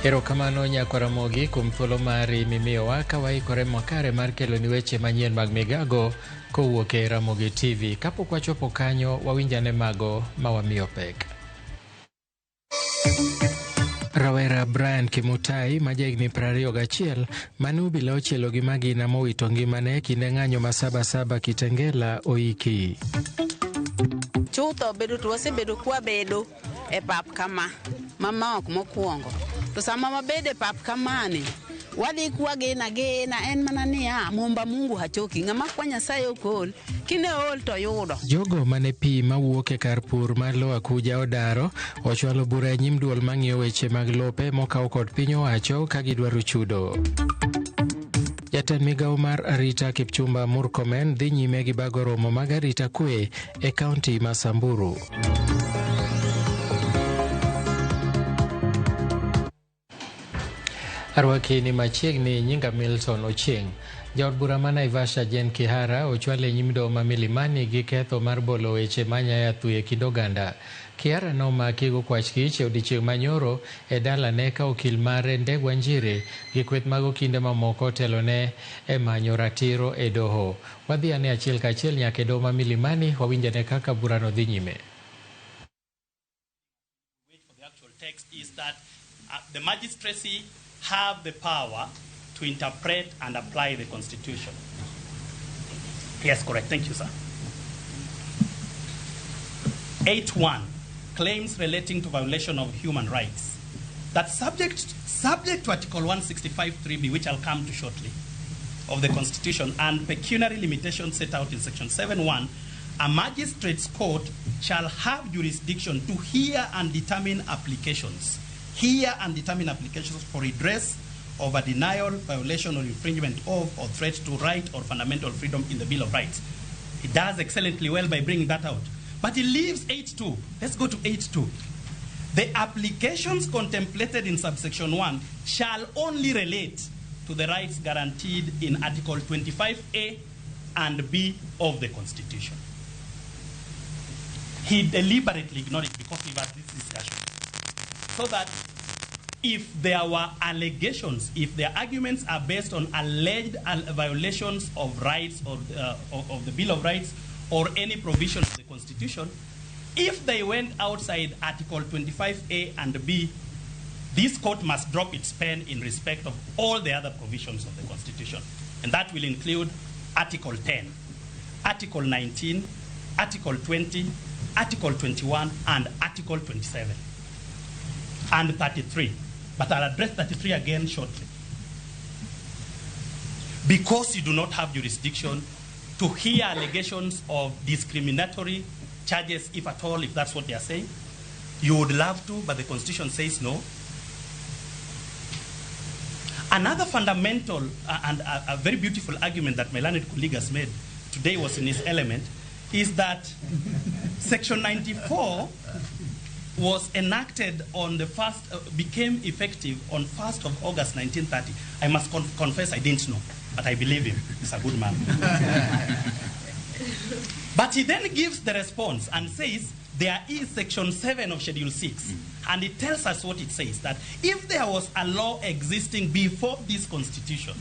Erokamano Nyakaramogi kuom thuolo mari mimiyowa ka waikore makare mar kelo ni weche manyien mag migago kowuok e Ramogi TV. Kapok wachopo kanyo, wawinjane mago mawamiyo pek. Rawera Brian Kimutai ma jahigni 21 mane obila ochielo gi magina mowito ngimane kinde ng'anyo ma Sabasaba Kitengela oiki. Chutho bedo to wasebedo kwabedo e pap kama mama ok mokwongo to sama mabede pap kamani wadi kwagena en mana niya momba Mungu hachoki ng'ama kwa Nyasaye okol kine ol to yudo. Jogo mane pi mawuok e kar pur mar Lower Akuja odaro ochwalo bura e nyim duol mang'iyo weche mag lope mokaw kod piny owacho ka gidwaro chudo. Jatend migawo mar arita Kipchumba Murkomen dhi nyime gi bago romo mag arita kwe e kaunti ma Samburu. Arwakini machiegni nyinga Milton Ochieng. Jaod bura ma Naivasha Jen Kihara ochwale nyim doho ma Milimani gi ketho mar bolo weche manyaya thuye kidoganda. Kihara nomaki go kwach kich e odiechieng' manyoro e dalane ka okil mare Ndegwa Njire gi kweth mag kinde mamoko telone e manyo ratiro e doho. Wadhi ane achiel kachiel nyaka e doho ma Milimani wawinjane kaka burano dhi nyime. The magistracy have the power to interpret and apply the Constitution. Yes, correct. Thank you, sir. 8.1 claims relating to violation of human rights. That subject to Article 165(3)(b), which I'll come to shortly, of the Constitution, and pecuniary limitations set out in Section 7.1, a magistrate's court shall have jurisdiction to hear and determine applications. Hear and determine applications for redress of a denial, violation, or infringement of, or threat to right or fundamental freedom in the Bill of Rights. He does excellently well by bringing that out. But he leaves 8.2. Let's go to 8.2. The applications contemplated in subsection 1 shall only relate to the rights guaranteed in Article 25A and B of the Constitution. He deliberately ignored it because we've had this discussion. So that if there were allegations, if their arguments are based on alleged violations of rights or of the Bill of Rights or any provision of the Constitution, if they went outside Article 25A and B, this court must drop its pen in respect of all the other provisions of the Constitution. And that will include Article 10, Article 19, Article 20, Article 21, and Article 27. And 33. But I'll address 33 again shortly. Because you do not have jurisdiction to hear allegations of discriminatory charges, if at all, if that's what they are saying, you would love to, but the Constitution says no. Another fundamental and a very beautiful argument that my learned colleague has made today was in his element, is that Section 94 was enacted on the became effective on 1st of August 1930. I must confess I didn't know, but I believe him. He's a good man. But he then gives the response and says there is Section 7 of Schedule 6. And it tells us what it says, that if there was a law existing before this Constitution,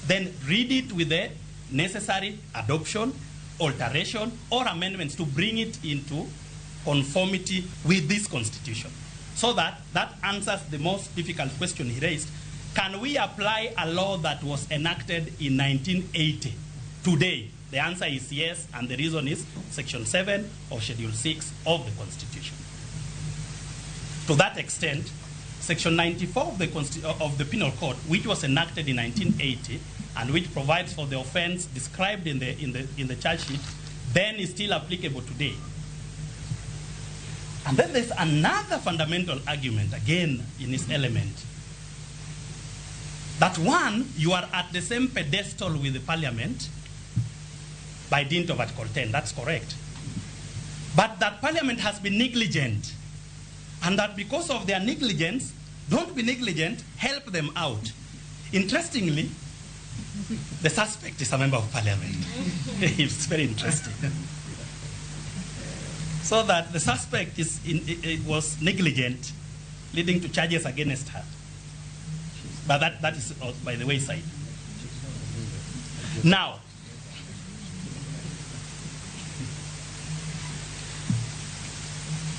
then read it with the necessary adoption, alteration, or amendments to bring it into conformity with this Constitution. So that answers the most difficult question he raised. Can we apply a law that was enacted in 1980 today? The answer is yes, and the reason is Section 7 of Schedule 6 of the Constitution. To that extent, Section 94 of the Penal Code, which was enacted in 1980 and which provides for the offense described in the charge sheet, then is still applicable today. And then there's another fundamental argument, again in its element, that one, you are at the same pedestal with the Parliament by dint of Article 10, that's correct. But that Parliament has been negligent, and that because of their negligence, don't be negligent, help them out. Interestingly, the suspect is a member of Parliament. It's very interesting. So that the suspect was negligent, leading to charges against her. But that is by the wayside. Now,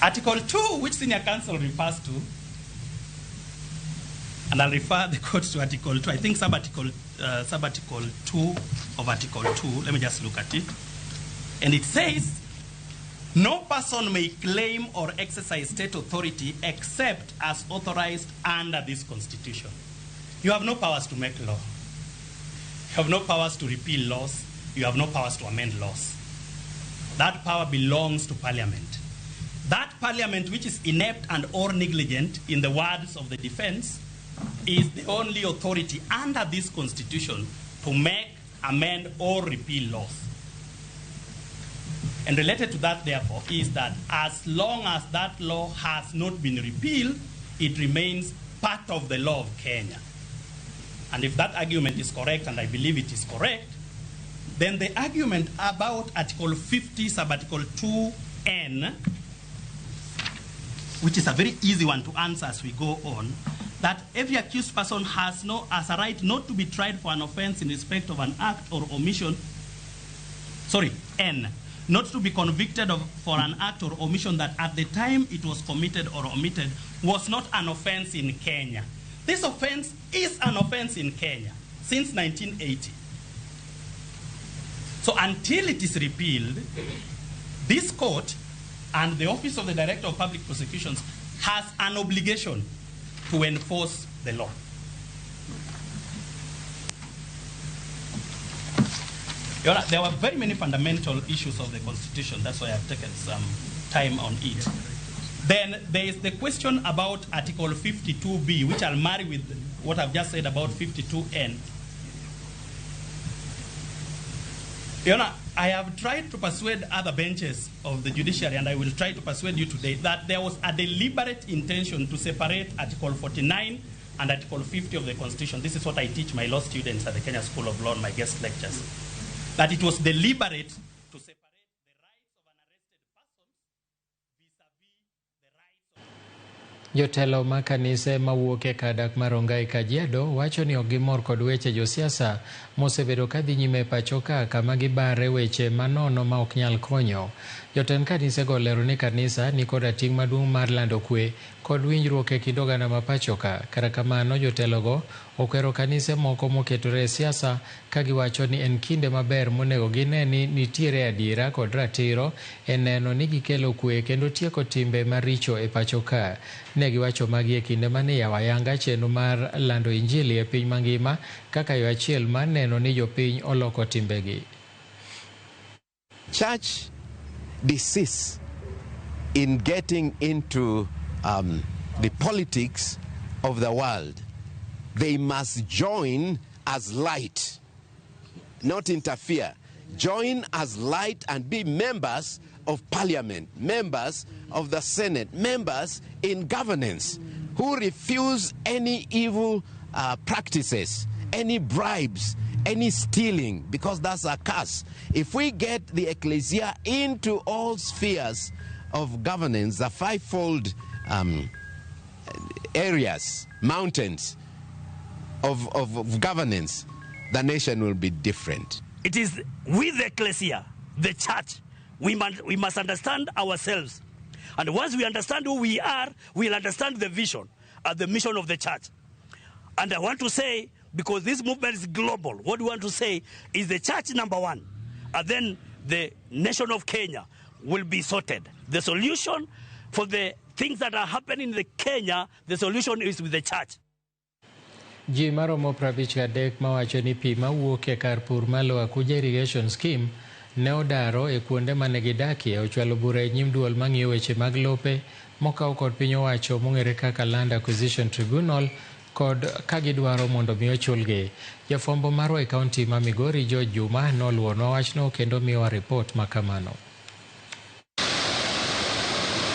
Article 2, which Senior Counsel refers to, and I'll refer the court to Article 2, I think sub-article 2 of Article 2, let me just look at it. And it says, no person may claim or exercise state authority except as authorized under this Constitution. You have no powers to make law. You have no powers to repeal laws. You have no powers to amend laws. That power belongs to Parliament. That Parliament which is inept and or negligent, in the words of the defense, is the only authority under this Constitution to make, amend, or repeal laws. And related to that, therefore, is that as long as that law has not been repealed, it remains part of the law of Kenya. And if that argument is correct, and I believe it is correct, then the argument about Article 50, sub-article 2N, which is a very easy one to answer as we go on, that every accused person has a right not to be tried for an offense in respect of an act or omission, N, not to be convicted for an act or omission that at the time it was committed or omitted was not an offense in Kenya. This offense is an offense in Kenya since 1980. So until it is repealed, this court and the Office of the Director of Public Prosecutions has an obligation to enforce the law. There were very many fundamental issues of the Constitution. That's why I've taken some time on it. Then there is the question about Article 52B, which I'll marry with what I've just said about 52N. I have tried to persuade other benches of the judiciary, and I will try to persuade you today, that there was a deliberate intention to separate Article 49 and Article 50 of the Constitution. This is what I teach my law students at the Kenya School of Law in my guest lectures. That it was deliberate to separate the rights of an arrested person vis-a-vis the rights of... Jotelo ma kanise mawuok e kadak maronga e Kajiado wacho ni ok gimor kod weche josiasa mosebedo kadhi nyime pacho ka kama gibare weche manono ma ok nyal konyo. Jotend kanise go lero ni kanisa ni kod ting' maduong' mar lando kwe kod winjruok e kind oganda ma pacho ka. Kata kamano, jotelo go okwero kanise moko moketore e siasa ka giwacho ni en kinde maber monego gine ni nitiere adiera kod ratiro e neno ni gikelo kwe kendo tieko timbe maricho e pacho ka. Ne giwacho magi e kinde mane yawayanga chenro mar lando injili e piny mangima kaka yo achiel mar neno ni jopiny oloko timbegi. Church desist in getting into the politics of the world. They must join as light, not interfere. Join as light and be members of Parliament, members of the Senate, members in governance who refuse any evil practices, any bribes, any stealing, because that's a curse. If we get the ecclesia into all spheres of governance, the fivefold areas, mountains of governance, the nation will be different. It is with the ecclesia, the church, we must understand ourselves. And once we understand who we are, we'll understand the vision and the mission of the church. And I want to say, because this movement is global, what we want to say is the church number one, and then the nation of Kenya will be sorted. The solution for the things that are happening in Kenya, the solution is with the church. Ji maromo 53 mawacho ni pi mawuok e kar pur malo Akuja Irrigation Scheme ne odaro e kuonde mane gidakie ochwalo bura e nyim duol mang'iyo weche mag lope mokaw kod piny owacho mong'ere kaka Land Acquisition Tribunal kod kagidwaro mondo mi ochulgi. Jafwambo marwa e kaunti ma Migori George Juma noluonwa wachno kendo miyowa ripot makamano.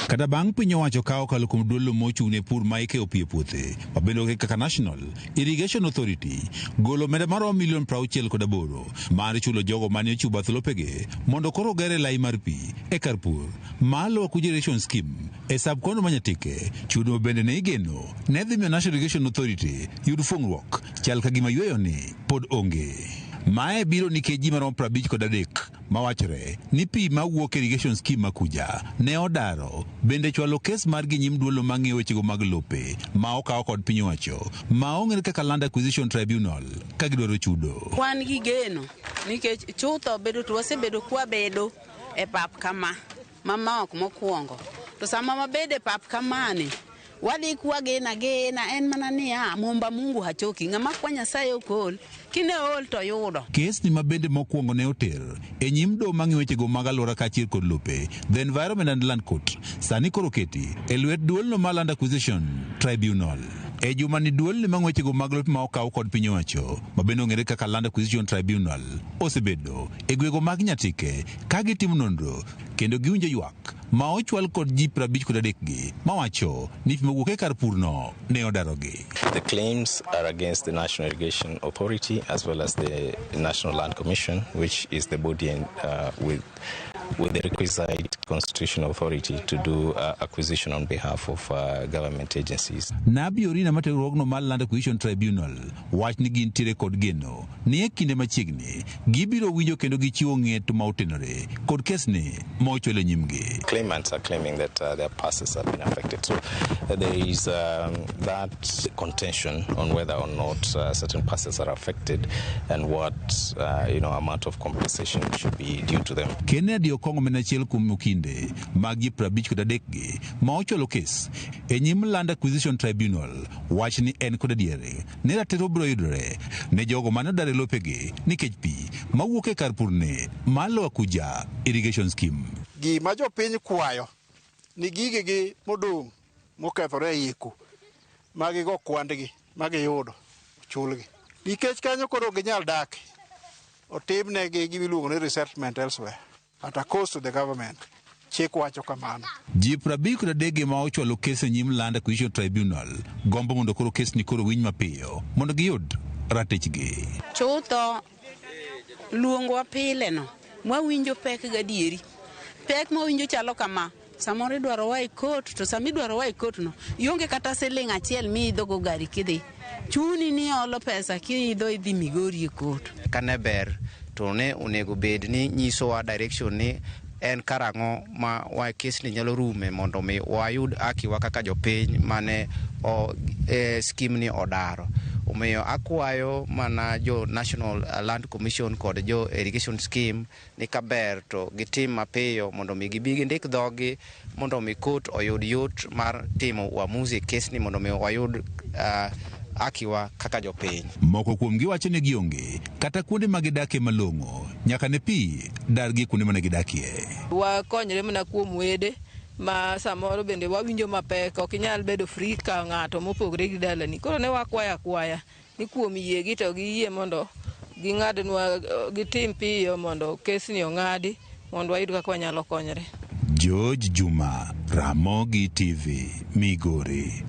Kada bang pinyo wacho kao kalo kum duolo mochu ne pur maike opie puothe, mabendo kaka National Irrigation Authority, golo meda maro $1,800,000 mar chulo jogo manie chuba thlopege, mondo koro gere lai mar pi e kar pur. Malo Cogeneration Scheme e subkono manyatike, chudo bende ne igeno, ne dhi miyo National Irrigation Authority yud fuong'ruok, chal ka gima yweyo ni pod onge. Mae biro nikech ji maromo 53 mawachre ni pi mawuok irrigation scheme makuja ne odaro bende chwalo kes mar gi nyim duolo mang'iyo wechego mag lope ma okawo kod piny owacho ma ong'ere kaka Land Acquisition Tribunal ka gidwaro chudo. Wan gi geno nikech chutho bedo to wasebedo kwabedo e pap kama mama ok mokwongo to sama mabede pap kamani wadi kuwa gena en mana niya momba Mungu hachoki ng'ama kwa Nyasaye okol kine ol to yudo. Kes ni mabende mokwongo ne oter e nyim do mang'i wechego mag alwora kaachiel kod lope, the Environment and Land Court sani koro keti e lwet duolno mar Land Acquisition Tribunal. E juma ni duolno mang'i wechego mag lope ma okaw kod piny owacho mabende ong'ere kaka Land Acquisition Tribunal osebedo e gwego mag Nyatike ka gitimo nonro kendo giwinjo ywak ma ochwal kod ji 53 gi mawacho ni pi mawuok e kar purno ne odarogi. The claims are against the National Irrigation Authority as well as the National Land Commission, which is the body with the requisite constitutional authority to do acquisition on behalf of government agencies. Nabi Orina Materogno mar Land Acquisition Tribunal wach ni gintiere kod geno ni e kinde machiegni gibiro winjo kendo gichiwo ng'eto ma otenore kod kesni ma ochwele nyimgi. Claimants are claiming that their passes have been affected. So there is that contention on whether or not certain passes are affected and what amount of compensation should be due to them. Kennedy Okongo menachiel kuom okinde mag ji 53 gi ma ochwalo kes e nyim Land Acquisition Tribunal wach ni en kod adieri ni ratiro biro yudore ne jogo mane odare lopegi nikech pi mawuok e kar purne malo akuja irrigation scheme. Gima jopiny kwayo ni gigegi modong' mokethore e yiku magigo kwandgi magiyudo chulgi nikech kanyo koro ginyal dak otimnegi gimiluongo ni resettlement elsewhere at a cost to the government. Chik wacho kamano. Ji 53 ma ochwalo kes e nyim Land Acquisition Tribunal gombo mondo koro kes ni koro winy mapiyo mondo giyud ratechgi. Chutho luongwa pile no mwawinjo pek gadieri pek mawinjo chalo kama samoro idwaro wa ikot to sami idwaro wa ikot no ionge kata siling achiel miidho go gari kidhi chuni ni olo pesa kiidho idhi Migori e kot. Kane ber to ne onego bed ni nyiso wa direction ni en karang'o ma wa kes ni nyalo rume mondo mi wayud akiwa kaka jopiny mane scheme ni odaro. Omiyo akwayo mana jo National Land Commission kod jo Irrigation Scheme ni kaber to gitim mapiyo mondo mi gibi gindik dhogi mondo mi kot oyud yot mar timo uamuzi kes ni mondo mi wayud akiwa kaka jopiny. Moko kuom giwacho ni gionge kata kuonde ma gidakie malong'o nyaka ne pi dargi kuonde mane gidakie. Wakonyre mana kuom wede ma samoro bende wawinjo mapek ok inyal bedo free ka ng'ato mopogre gi dalani. Koro ne wakwaya ni kuom yiegi to giyie mondo ging'adnwa gitim piyo mondo kesni ong'adi mondo wayud kaka wanyalo konyre. George Juma, Ramogi TV, Migori.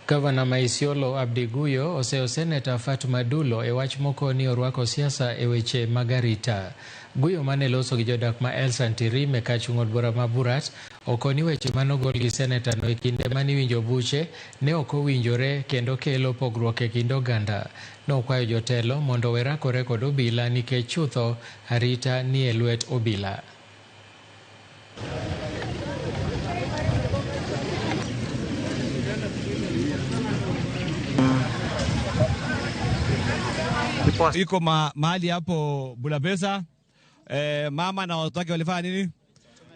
Gavana ma Isiolo Abdi Guyo oseo Seneta Fatuma Dulo e wach moko ni orwako siasa e weche magarita. Guyo mane loso gi jodak ma El Santirim e kachung'od bura ma Burat okoni weche manogol gi Seneta no e kinde mani winjo buche ne ok owinjore kendo kelo pogruok e kind oganda. Nokwayo jotelo mondo werakore kod obila nikech chutho arita ni e lwet obila. Iko mahali hapo Bulabesa, mama na watoto wake walifanya nini?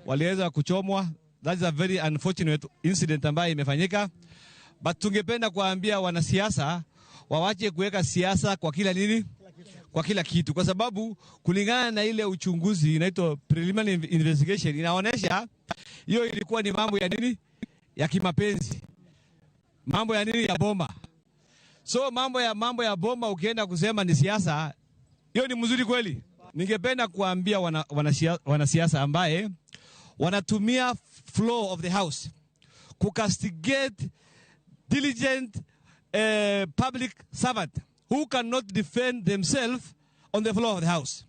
Waliweza kuchomwa. That is a very unfortunate incident ambayo imefanyika. But tungependa kuambia wanasiasa wawache kuweka siasa kwa kila nini? Kwa kila kitu. Kwa sababu kulingana na ile uchunguzi inaitwa preliminary investigation inaonyesha hiyo ilikuwa ni mambo ya nini? Ya kimapenzi. Mambo ya nini? Ya bomba. So mambo ya bomba ukienda kusema ni siasa, hiyo ni mzuri kweli? Ningependa kuambia wanasiasa ambaye wanatumia floor of the house kukastigate diligent public servant who cannot defend themselves on the floor of the house.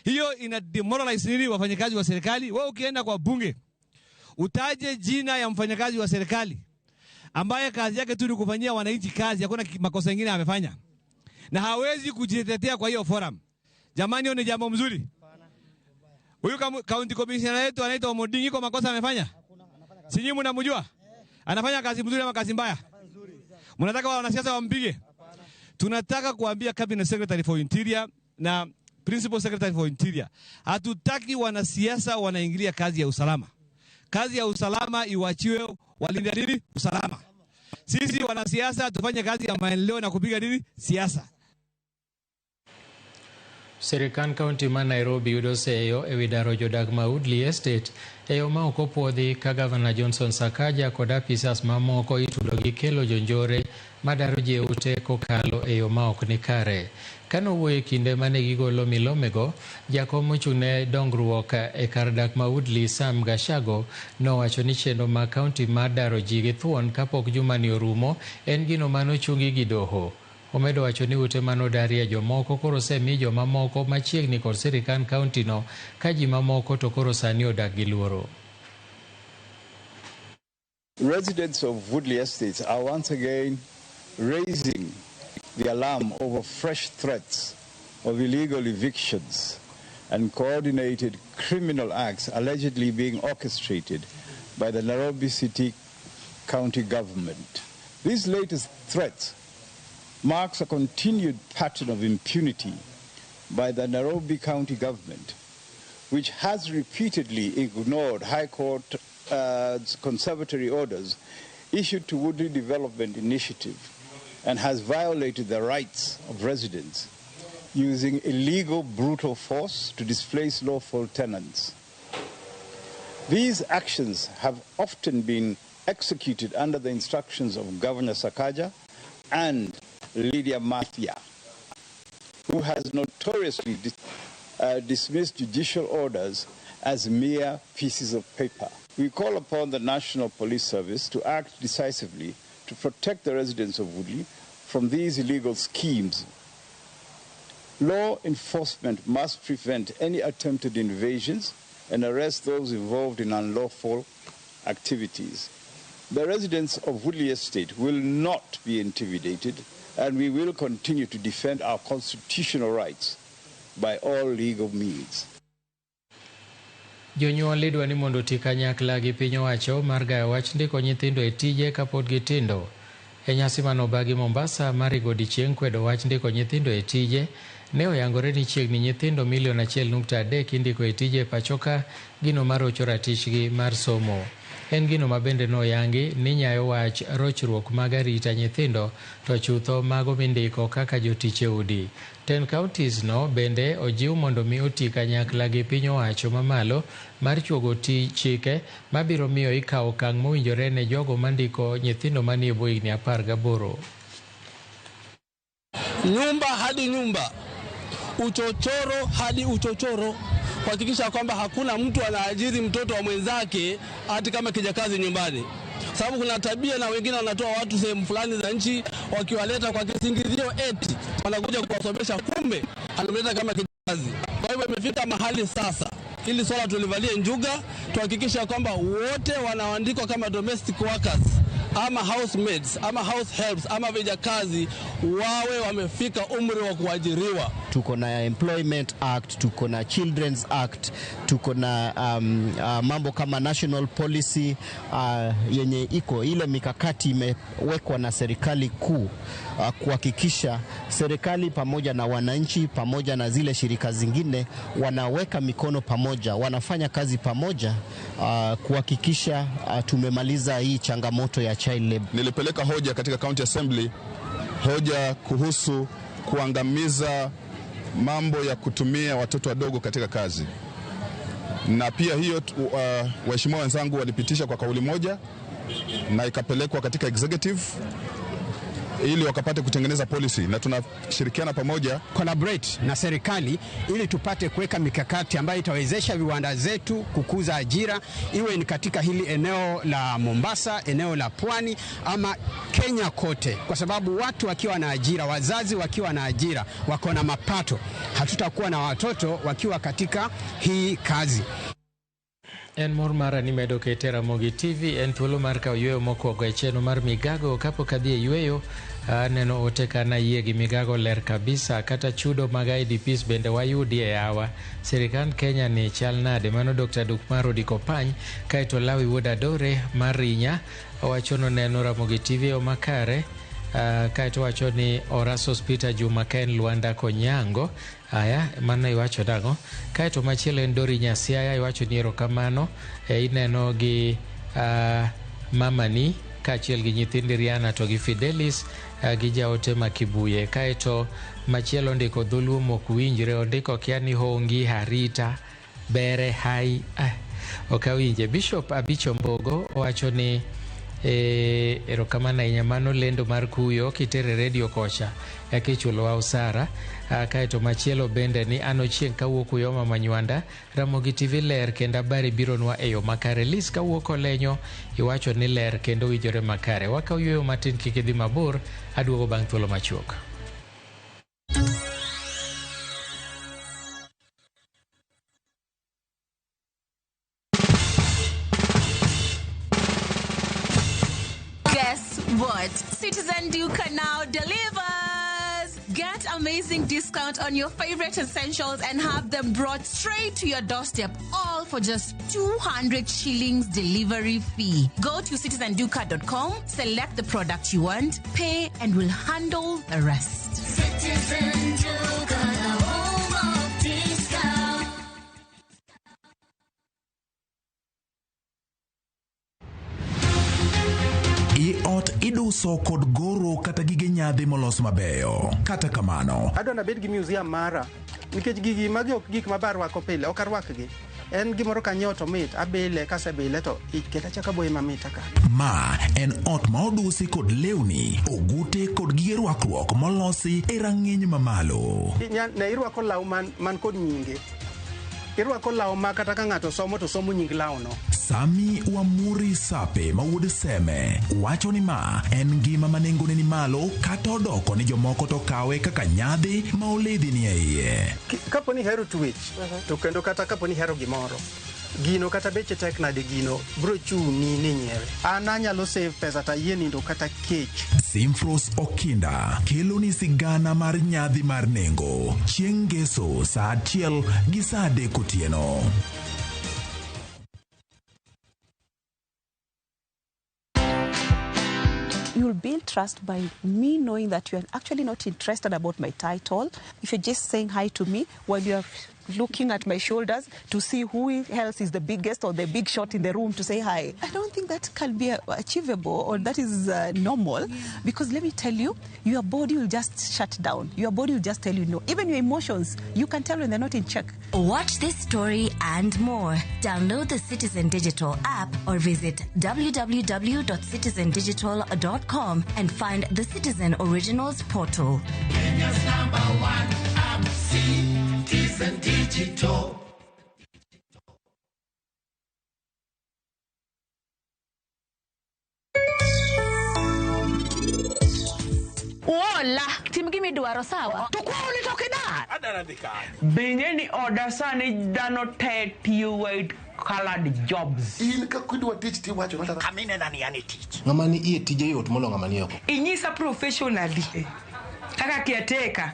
Hiyo ina demoralize nini wafanyakazi wa serikali? Wewe ukienda kwa bunge utaje jina ya mfanyakazi wa serikali ambaye kazi yake tu ni kufanyia wananchi kazi, hakuna makosa mengine amefanya, na hawezi kujitetea kwa hiyo forum. Jamani, hiyo ni jambo mzuri? Huyu county commissioner wetu anaitwa Omodingi, kwa makosa amefanya? Si nyinyi mnamjua? Anafanya kazi mzuri ama kazi mbaya? Mnataka wanasiasa wampige? Tunataka kuambia Cabinet Secretary for Interior na Principal Secretary for Interior, hatutaki wanasiasa wanaingilia kazi ya usalama. Kazi ya usalama iwachiwe walinda nini? Usalama. Sisi wanasiasa tufanye kazi ya maendeleo na kupiga nini? Siasa. Sirikan County ma Nairobi yudo seyo ewi daro jodak ma Woodley Estate eyo ma ok opuodhi ka Gavana Johnson Sakaja kod apisas mamoko itudo gi kelo jonjore madaro ji ute kokalo eyo ma ok ni kare. Kano wuoye kinde mane gigolo milomego, jakom mochung'ne dongruok e kar dak ma Woodley Sam Gashago nowacho ni chenro ma kaunti mar daro ji gi thuon kapok jumani orumo en gino manochungi gi doho. Omedo wacho ni ute manodarie jomoko koro semi joma moko machiegni kod Sirikan County no ka ji mamoko to koro sani odak gi luoro. Residents of Woodley Estates are once again raising the alarm over fresh threats of illegal evictions and coordinated criminal acts allegedly being orchestrated by the Nairobi City County government. These latest threats marks a continued pattern of impunity by the Nairobi County government, which has repeatedly ignored High Court conservatory orders issued to Woodley Development Initiative and has violated the rights of residents using illegal brutal force to displace lawful tenants. These actions have often been executed under the instructions of Governor Sakaja and Lydia Mathia, who has notoriously dismissed judicial orders as mere pieces of paper. We call upon the National Police Service to act decisively to protect the residents of Woodley from these illegal schemes. Law enforcement must prevent any attempted invasions and arrest those involved in unlawful activities. The residents of Woodley Estate will not be intimidated, and we will continue to defend our constitutional rights by all legal means. Jonyuol idwa ni mondo ti kanyakla gi piny owacho mar gayo wach ndiko nyithindo e tije kapod gitindo. E nyasi manobagi Mombasa marigo odiechieng' kwedo wach ndiko nyithindo e tije, ne oyangore ni chiegni nyithindo 1.3 indiko e tije pachoka gino marocho ratichgi mar somo. En gino mabende noyangi ni nyayo wach rochruok mag arita nyithindo to chutho mago mindiko kaka jotich e udi. 10 counties no bende ojiw mondo mi oti kanyakla gi piny owacho mamalo mar chuogo chike mabiro miyo ikawo okang' mowinjore ne jogo mandiko nyithindo manie bwo higni 18. Nyumba hadi nyumba, uchochoro hadi uchochoro, kuhakikisha kwamba hakuna mtu anaajiri mtoto wa mwenzake hata kama kijakazi nyumbani. Sababu kuna tabia na wengine wanatoa watu sehemu fulani za nchi wakiwaleta kwa kisingizio eti wanakuja kuwasomesha, kumbe anamleta kama kijakazi. Kwa hivyo imefika mahali sasa ili swala tulivalie njuga, tuhakikisha kwamba wote wanaandikwa kama domestic workers ama housemaids ama house helps ama vijakazi wawe wamefika umri wa kuajiriwa. Tuko na Employment Act, tuko na Children's Act, tuko na mambo kama National Policy yenye iko ile mikakati imewekwa na serikali kuu kuhakikisha serikali pamoja na wananchi pamoja na zile shirika zingine wanaweka mikono pamoja, wanafanya kazi pamoja kuhakikisha tumemaliza hii changamoto ya child labor. Nilipeleka hoja katika County Assembly, hoja kuhusu kuangamiza mambo ya kutumia watoto wadogo katika kazi. Na pia hiyo waheshimiwa wenzangu walipitisha kwa kauli moja na ikapelekwa katika executive. ili wakapate kutengeneza policy, na tunashirikiana pamoja collaborate na serikali ili tupate kuweka mikakati ambayo itawezesha viwanda zetu kukuza ajira, iwe ni katika hili eneo la Mombasa, eneo la Pwani ama Kenya kote, kwa sababu watu wakiwa na ajira, wazazi wakiwa na ajira, wako na mapato, hatutakuwa na watoto wakiwa katika hii kazi. En mor mara ni medo ke Teramogi TV en thuolo mar kawo yweyo mokwongo e cheno mar migago kapok adhi e yweyo. Neno ote kana yie gi migago ler kabisa, kata chudo mag IDPs bende wayudi e yawa. Sirikand Kenya ni chal nade? Mano Dr. Dukmaro Dikopany. Kaeto Lawi Wuod Adore Marinya owachono neno Ramogi TV o makare. Kaeto wacho ni Oraso Hospital Juma Ken Luanda Konyango. Aya, mano iwacho dago. Kaeto machielo en Dori Nyasiaya iwacho ni erokamano. Ineno gi mamani kachiel gi nyithindi Riana to gi Fidelis gi jaote Makibuye. Kaeto machielo ndiko dholuo mok winjre, ondiko kia ni hongi harita bere hai okawinje. Bishop Abicho Mbogo owacho ni erokamano ahinya, mano lendo mar kuyo kitere redio kocha yakichulowa usara. Kaeto machielo bende ni ano chieng' kawuok Uyoma Manywanda, Ramogi TV ler kendo habari bironwa e yo makare. Lis kawuok Olenyo iwacho ni ler kendo winjore makare. Wakaw yweyo matin kik idhi mabor, aduogo bang' thuolo machuok. Guess what? Citizen Duka now delivers. Get amazing discount on your favorite essentials and have them brought straight to your doorstep, all for just 200 shillings delivery fee. Go to citizenduka.com, select the product you want, pay, and we'll handle the rest. Citizen Duka, the home of discount. Ot iduso kod goro kata gige nyadhi molos mabeyo. Kata kamano, adona bed gi museum mara nikech gigi magi ok gik mabar wako pile, ok arwakgi. En gimoro kanyo to mit abile kasebile to iketa chaka boye mamita ka. Ma en ot ma odusi kod lewni, ogute kod gige rwakruok molosi e rang'iny mamalo. Ne irwako law man kod nyinge. Irwako law ma kata ka ng'ato somo to somo nying law no. Sami Wamuri Sape ma wuod Seme wacho ni ma en gima manengone ni malo, kata odoko ni jomoko to kawe kaka nyadhi ma oledhi ni e iye. Kapo ni hero twitch, to kendo kata kapo ni hero gimoro, gino kata beche tek nade gino bro chuni ni nyiewe. An anyalo save pesa ta yie nindo kata kech. Simfros Okinda kelo ni sigana mar nyadhi mar nengo chieng' ngeso saa 1 gi saa 3 otieno. You'll build trust by me knowing that you're actually not interested about my title. If you're just saying hi to me while you're looking at my shoulders to see who else is the biggest or the big shot in the room to say hi. I don't think that can be achievable or that is normal, because let me tell you, your body will just shut down. Your body will just tell you no. Even your emotions, you can tell when they're not in check. Watch this story and more. Download the Citizen Digital app or visit www.citizendigital.com and find the Citizen Originals portal. Kenya's #1 app, Citizen Digital. Ola, tim gimi dwaro sawa. To kwa ulitoke da? Adana dika. Binye ni order sani dano te tiyo white colored jobs. In ka kudwa teach ti wacho ngata. Kamine nani yani teach. Ngamani iye tije yot molo ngamani yoko. Inyisa professionally. Kaka kiateka.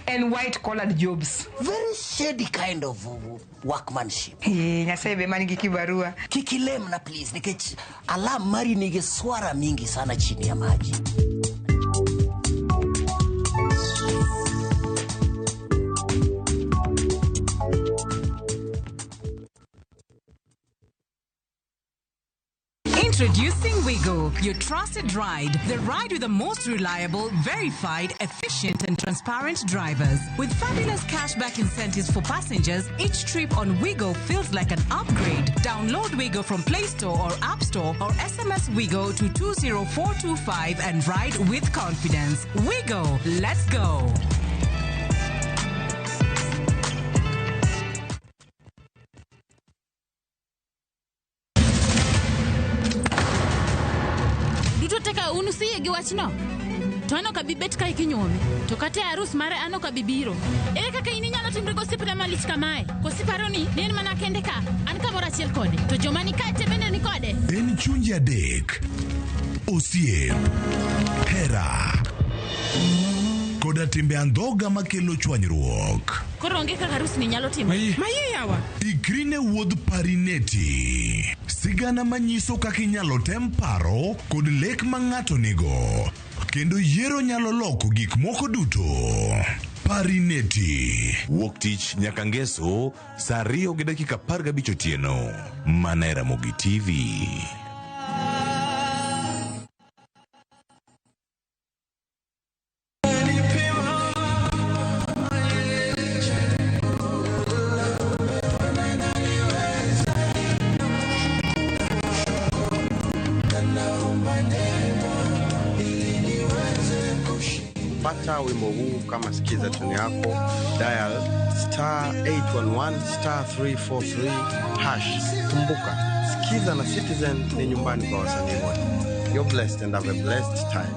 And white collared jobs. Very shady kind of workmanship. Nyasebe mani kikibarua. Kikilem na please nikech alam mari nige swara mingi sana chini ya maji. Introducing Wigo, your trusted ride. The ride with the most reliable, verified, efficient and transparent drivers. With fabulous cashback incentives for passengers, each trip on Wigo feels like an upgrade. Download Wigo from Play Store or App Store or SMS Wigo to 20425 and ride with confidence. Wigo, let's go. Unusiye gi wachno. To ano ka bibet ka ikinyome. To kate arus mare ano ka bibiro. Ere kaka ini nyalo timre gosipre malich kamae. Kosiparo ni nen mana kende ka. An ka mora chiel kode. To joma ni kate bende ni kode. En chunje adek. Osiep. Hera. Koda timbe andhoga makelo chwanyruok. Koro onge kaka arus ni nyalo timo. Maye yawa. Ikrine wuodh Parineti. Sigana manyiso kaka inyalo tem paro kod lek ma ng'ato nigo. Kendo yiero nyalo loko gik moko duto. Parineti. Wuok tich nyaka ngeso saa 2:15 otieno. Mana e Ramogi TV. Pata wimbo huu kama sikiza tuni yako, dial *811*343#. Kumbuka, sikiza na Citizen ni nyumbani kwa wasanii wote. You're blessed and have a blessed time.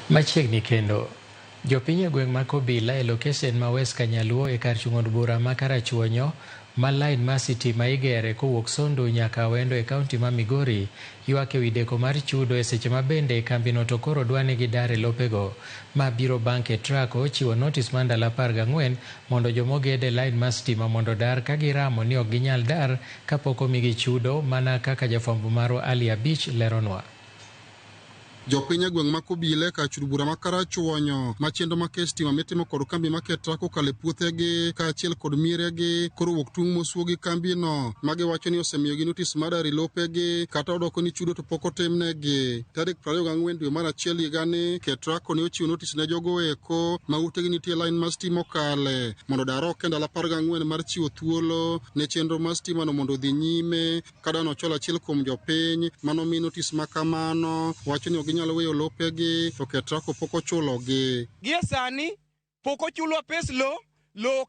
Machiegni kendo jopiny e gweng' ma Kobila e lokesen ma West Kanyaluo e kar chung'od bura ma Karachuonyo ma line ma sitima igere kowuok Sondu nyaka Awendo e kaunti ma Migori ywak e wi deko mar chudo e seche ma bende kambino to koro dwani gidar e lopego ma biro bank e trako ochiwo notis ma ndalo 14 mondo jomogede line ma sitima mondo dar ka giramo ni ok ginyal dar kapok omigi chudo mana kaka jafwambo maro Ali Abich leronwa. Jopiny e gweng' ma Kobile ka chud bura ma Karachuonyo machendo ma kes stima mitimo kod kambi ma Ketrako kale puothegi kaachiel kod miregi koro wuok tung' mosuo gi kambino ma giwacho ni osemiyogi notis mar dari lopegi kata odoko ni chudo to pok otimnegi. Tarik 24 dwe mar achiel higani Ketrako ne ochiwo notis ne jogo eko ma utegi nitie line mar stima okale mondo dar ok ndalo 14 mar chiwo thuolo ne chenro mar stima no mondo odhi nyime kada nocholo achiel kuom jopiny manomi notis ma kamano wacho ni nyalo weyo lopegi to Ketrako pok ochulogi. Gie sani pok ochulo pes lo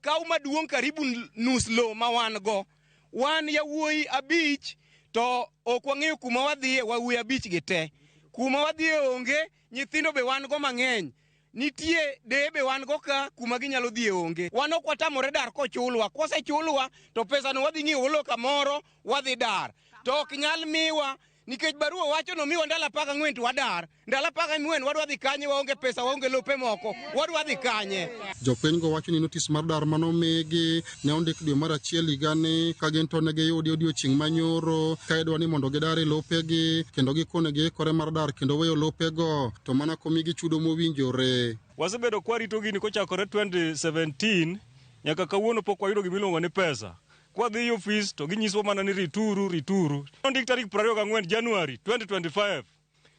kaw maduong' karibu nus lo ma wan go. Wan yawuoyi 5 to ok wang'eyo kuma wadhiye, wawuoyi 5 gi te. Kuma wadhiye onge, nyithindo be wan go mang'eny. Nitie debe wan go ka kuma ginyalo dhiye onge. Wan ok watamore dar kochulwa. Kosechulwa to pesa no wadhi ng'iewo lo kamoro wadhi dar. To ok nyal miwa nikech barua wacho no miwa ndalo 14 to wadar. Ndalo 14 wadwa dhi kanye waonge pesa waonge lope moko. Wadwa dhi kanye. Jopiny go wacho ni notis mar dar manomigi ne ondik dwe mar achiel higani ka gento ne giyudi odiochieng' manyoro ka idwa ni mondo gidar e lopegi kendo gikone giikore mar dar kendo weyo lopego to mana komigi chudo mowinjore. Wasebedo kwarito gini kochakore 2017 nyaka kawuono pok wayudo gimiluongo ni pesa. Kwa dhi office to ginyiswa mana ni rituru. Ondik tarik 24 Januari 2025.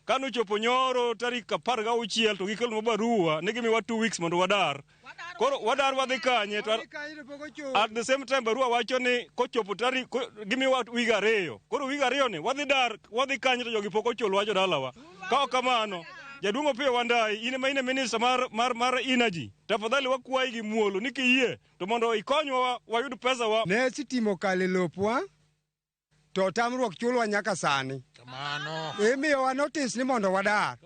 Kano chopo nyoro tarik 16 to gikelo barua ne gimiwa 2 weeks mondo wadar. Koro wadar wadhi kanye to at the same time barua wacho ni kochopo tarik gimiwa wig 2. Koro wig 2 ni wadhi dar wadhi kanye to jogi pok ochulo wacho dalawa. Ka kamano Jadungo Opiyo Wandayi ine ma ine minister mar energy. Tafadhali wakwayi gi muolo ni kiyie to mondo ikonywa wayud pesa wa. Ne sitimo kale lopwa to tamruok chulwa nyaka sani. Kamano. Imiyo wa notice ni mondo wadar.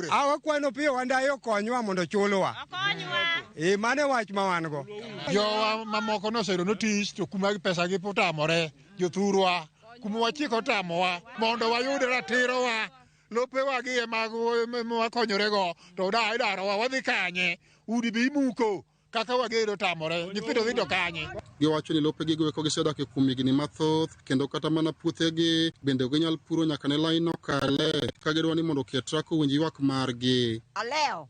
Awakwano Opiyo Wandayi okonywa mondo chulwa. Okonywa. Mane wach ma wan go. Jowa mamoko noseyudo notice to kuma pesa gi potamore jothurwa kuma wachiko tamowa mondo wayud ratiro wa. Lope wagi ema wakonyorego to darowa wadhi kanye udi bi muko kaka wagedo tamore nyithindo dhi to kanye. Giwacho ni lopegi go gisedak kuom higni mathoth kendo kata mana puothegi bende ginyal puro nyaka ne line okale ka gidwa ni mondo Ketrako winj ywak margi. Aleo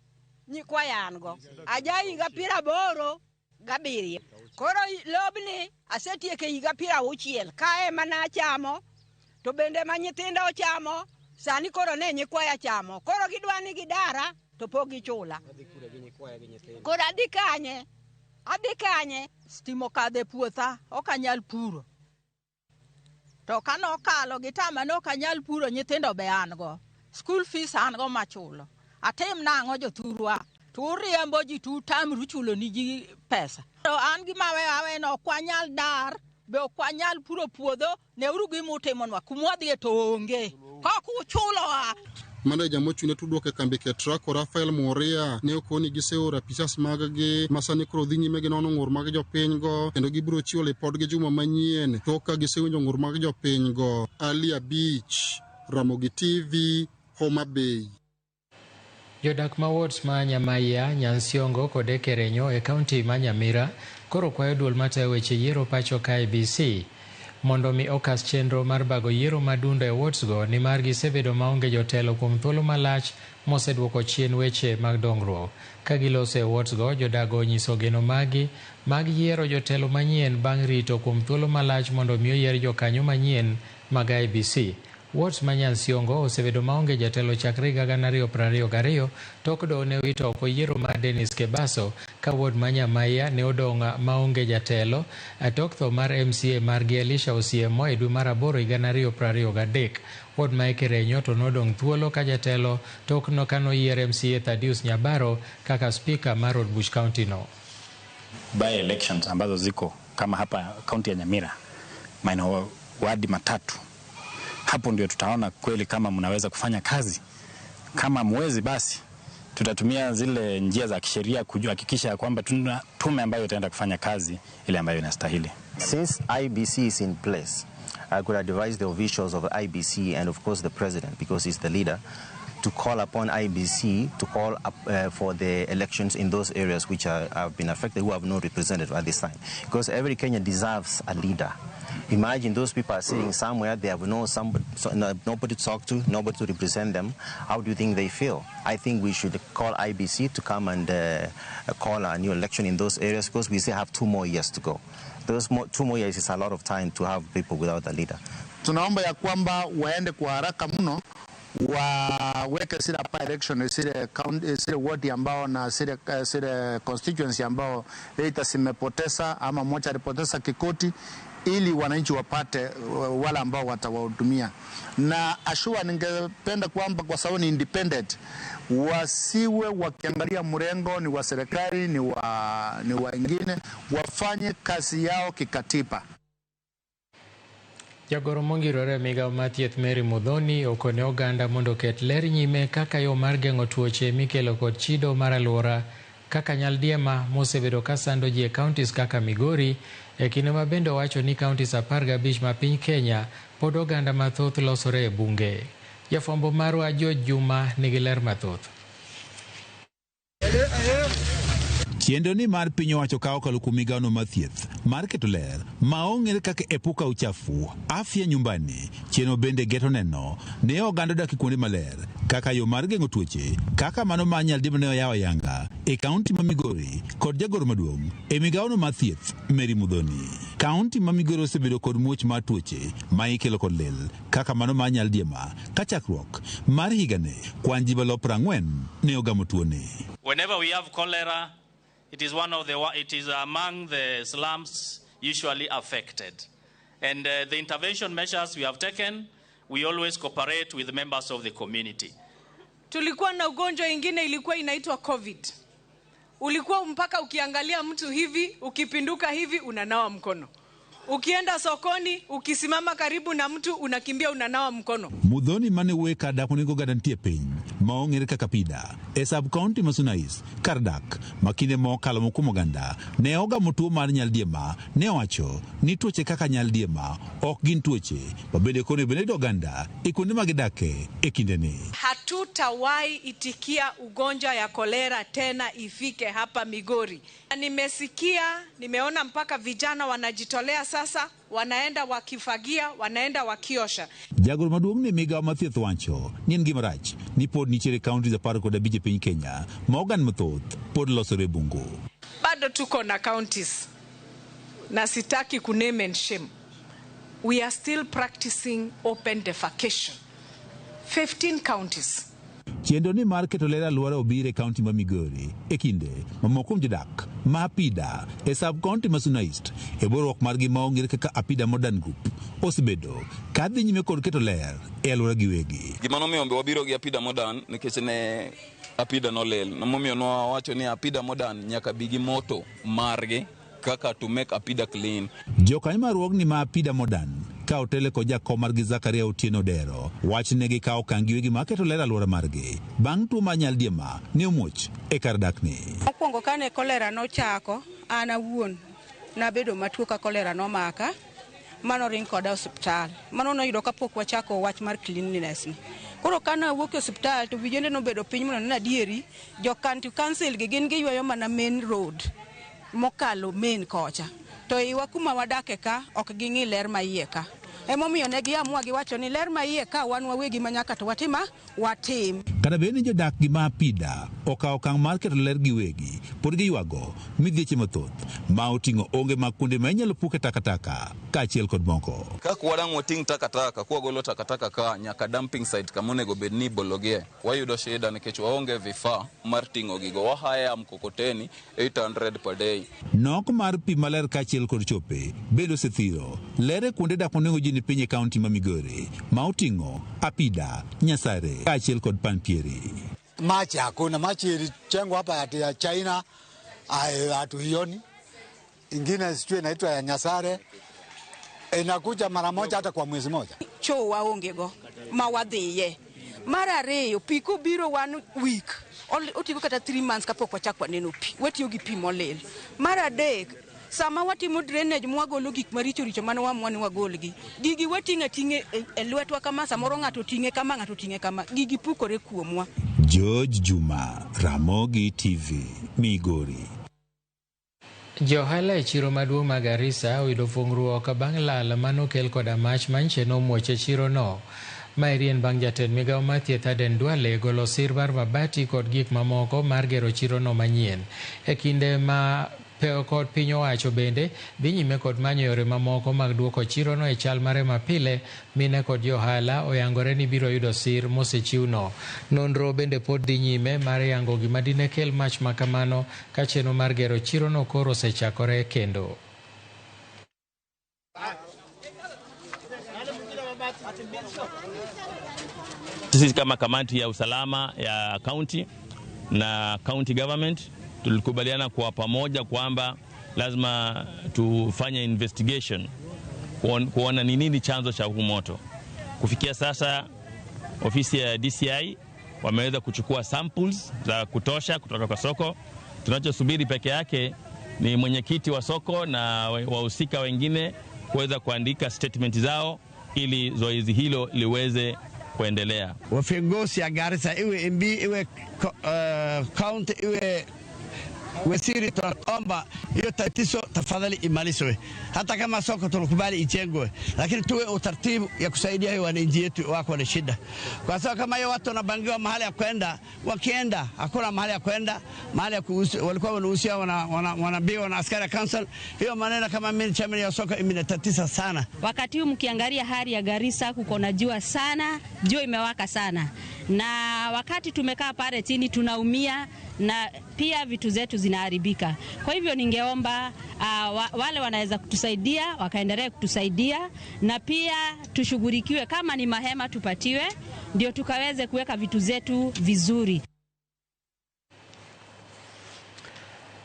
nyikwayango aja higa pira boro gabirie koro lobni asetieke higa pira uchiel kae mana chamo to bende ma nyithindo chamo sani koro ne nyikwaya chamo koro gidwani gidara to pok gichula koro adhi kanye stimo kadhe puotha okanyal puro to kano kalo gitama no kanyal puro nyithindo be an go school fees an go machulo atem nang'o jothurwa turiembo ji tutamru chulo ni ji pesa to an gi mawe no kwanyal dar be kwanyal puro puodho ne urugi mutemonwa kumwadhi to onge koku chulo Maneja mochune tudruok e kambi Ketraco Rafael Moria ne okoni giseora pichas maggi masani koro dhi nyime gi nono ng'ur mag jopinygo kendo gibiro chiwo lipodgi juma manyien tok ka gisewinjo ng'ur mag jopinygo. Alia Beach, Ramogi TV, Homa Bay. Jodak ma wards ma Nyamaiya, Nyansiongo kod Kerenyo e kaunti ma Nyamira koro kwayo duol matayo weche yiero pacho ka IEBC mondo mi okas chenro mar bago yiero madundo e wards go ni mar gisebedo maonge jotelo kuom thuolo malach moseduoko chien weche mag dongruok. Ka giloso e wards go, jodago nyiso geno mag yiero jotelo manyien bang' rito kuom thuolo malach mondo mi oyier jokanyo manyien mag IEBC. Wards ma Nyansiongo osebedo maonge jatelo chakre 2022 tok do ne wito oko yiero mar Dennis Kebaso ka ward ma Nyamaiya ne odong' maonge jatelo tok tho mar MCA margi Elisha Osiemo e dwe mar 8 2023. Ward ma Kerenyo to nodong' thuolo ka jatelo tok no kano yier MCA Thaddeus Nyabaro kaka speaker mar Od Bush County no. By elections ambazo ziko kama hapa kaunti ya Nyamira maeneo wadi matatu, hapo ndio tutaona kweli kama mnaweza kufanya kazi. Kama mwezi basi tutatumia zile njia za kisheria kuhakikisha kwamba tuna tume ambayo itaenda kufanya kazi ile ambayo inastahili. Since IEBC is in place, I could advise the officials of IEBC and of course the president, because he's the leader, to call upon IEBC to call up for the elections in those areas which have been affected, who have no representative at this time. Because every Kenyan deserves a leader. Imagine those people are sitting somewhere, they have nobody to talk to, nobody to represent them. How do you think they feel? I think we should call IEBC to come and call a new election in those areas, because we still have 2 more years to go. Those 2 more years is a lot of time to have people without a leader. Tunaomba ya kwamba waende kwa haraka mno waweke zile election zile ward ambao na zile constituency ambao either simepoteza ama moja alipoteza kikoti, ili wananchi wapate wale ambao watawahudumia. Na ashua ningependa kwamba kwa sababu ni independent, wasiwe wakiangalia mrengo ni wa serikali ni wa wengine, wafanye kazi yao kikatiba. Jagoro mongirore migawo mathieth Mary Mudhoni okone oganda mondo ket ler nyime kaka yo mar geng'o tuoche mikelo kod chido mar alwora kaka nyaldiema mosebedo ka sando ji e counties kaka Migori, e kinde ma bende wacho ni counties 15 ma piny Kenya pod oganda mathoth losore e bunge. Jafwambo marwa George Juma nigi ler mathoth. Chiendo ni mar piny owacho kao kaluku migano mathieth mar keto ler maong'ere kaka epuka uchafu afya nyumbani chieno bende geto neno ne oganda dak kuonde maler kaka yo mar geng'o tuoche kaka mano ma nyaldiema ne oyawo yanga e kaunti ma Migori kod jagoro maduong' e migawono mathieth Mary Mudhoni. Kaunti ma Migori osebedo kod muoch mar tuoche ma ikelo kod lil kaka mano ma nyaldiema ka chakruok mar higane kwan ji 40 ne ogamo tuone. Whenever we have cholera, it is among the slums usually affected. And the intervention measures we have taken, we always cooperate with members of the community. Tulikuwa na ugonjwa ingine ilikuwa inaitwa COVID. Ulikuwa mpaka ukiangalia mtu hivi, ukipinduka hivi unanawa mkono. Ukienda sokoni, ukisimama karibu na mtu unakimbia unanawa mkono. Mudhoni mane weka daponego gadantie piny maong'ere kaka Pida e sub county ma Sunais Kardak makinde mokalo mokumo ganda ne ogamo tuo mar nyaldiema ne owacho ni tuoche kaka nyaldiema ok gin tuoche babede kone bende oganda e kuonde magidake e kindeni. Hatutawahi itikia ugonjwa ya kolera tena ifike hapa Migori. Nimeona mpaka vijana wanajitolea sasa, wanaenda wakifagia, wanaenda wakiosha. Jagoro maduong' ne migawo mathieth wacho ni en gima rach ni pod nitiere kaunti apar kod abich e piny Kenya ma oganda mathoth pod losore bungu. Bado tuko na counties na sitaki ku name and shame. We are still practicing open defecation. 15 counties. Chenro ni mar keto ler alwora obire kaunti ma Migori e kinde mamoko kuom jodak ma Apida e sub-kaunti ma Suna East e borruok margi ma ong'ere kaka Apida Modern Group osebedo ka dhi nyime kod keto ler e alwora giwegi. Gima nomiyo wabiro gi Apida Modern nikech ne Apida nolel. Namomiyo nowacho ni Apida Modern nyaka bi gi moto margi kaka to make Apida clean. Jokanyo marruogni ma Apida Modern ka otele ko jakom margi Zakaria Otieno Dero wach ne gi kawo okang' giwegi ma keto ler alwora margi bang' tuo mar nyaldiema ne omuoch e kar dakni. Mokwongo kane kolera nochako, an awuon nabedo matuo ka kolera nomaka, mano ring koda osiptal. Mano noyudo kapok wachako wach mar cleanliness ni. Koro kana wuok e osiptal to vijende nobedo piny mono na dieri, jo county council gi gin giywayo mana main road mokalo main kocha. To iwa kuma wadake ka ok ging'i ler ma iye ka. Emomiyo ne giamua giwacho ni ler ma iye ka wan wawegi manyaka to watim. Kada bende jodak gi ma Apida okawo okang' mar keto ler giwegi pod giywago midhieche mathoth ma oting'o onge mag kuonde ma inyalo puke takataka kaachiel kod moko. Kaka wadang' wating' takataka, kwagolo takataka ka nyaka dumping site kama onego bed ni ibologie, wayudo shida nikech waonge vifaa mar ting'o gigo. Wahaya mkokoteni 800 per day. Nok mar pi maler kaachiel kod chope bedo osethiro lere kuonde dak monego ji ni piny e kaunti ma Migori ma oting'o Apida, Nyasare kaachiel kod Panpieri. Machi hakuna, machi ilichengwa hapa ya China, hatuioni. Ingine sijui inaitwa ya Nyasare, inakuja mara moja hata kwa mwezi moja. Cho waonge go mawadhiye mara ariyo pi kobiro 1 week otigo kata 3 months kapok wachakwa neno pi, watiyo gi pi molil. Mara adek sama watimo drainage mwagolo gik maricho richo mane wamwani wagolgi, gigi wating'a ting'e e lwetwa kama, samoro ng'ato ting'e kama, ng'ato ting'e kama, gigi pukore kuomwa. George Juma, Ramogi TV, Migori. Johala e chiro maduong' ma Garissa oyudo fuong'ruok bang' lal manokel koda mach manche nomuoch e chiro no. Mairien bang' jatend migawo mar thieth Aden Duale golo sir mar mabati kod gik mamoko mar gero chiro no manyien. E kinde ma peo kod piny owacho bende dhi nyime kod manyo yore mamoko mag duoko chiro no e chal mare mapile, mine kod johala oyangore ni biro yudo sir mosechiwno. Nonro bende pod dhi nyime mar yango gima dine kel mach makamano ka chenro mar gero chiro no koro osechakore kendo. Sisi kama kamati ya usalama ya county na county government tulikubaliana kwa pamoja kwamba lazima tufanye investigation kuona ni nini chanzo cha huu moto. Kufikia sasa ofisi ya DCI wameweza kuchukua samples za kutosha kutoka kwa soko. Tunachosubiri peke yake ni mwenyekiti wa soko na wahusika wengine kuweza kuandika statement zao ili zoezi hilo liweze kuendelea. Viongozi ya Garissa iwe MB iwe county iwe waziri, tunaomba hiyo tatizo tafadhali imalizwe. Hata kama soko tunakubali ijengwe, lakini tuwe utaratibu ya kusaidia hiyo wananchi yetu wako na shida. Kwa sababu kama hiyo watu wanabangiwa mahali ya kwenda, wakienda hakuna mahali ya kwenda, mahali ya kuuza, walikuwa wanauzia wanaambiwa na askari council. Hiyo maneno kama mimi chama ya soko imenitatiza sana. Wakati huu mkiangalia hali ya Garissa kuko na jua sana, jua imewaka sana. Na wakati tumekaa pale chini tunaumia na pia vitu zetu zinaharibika. Kwa hivyo ningeomba wale wanaweza kutusaidia wakaendelee kutusaidia, na pia tushughulikiwe, kama ni mahema tupatiwe ndio tukaweze kuweka vitu zetu vizuri.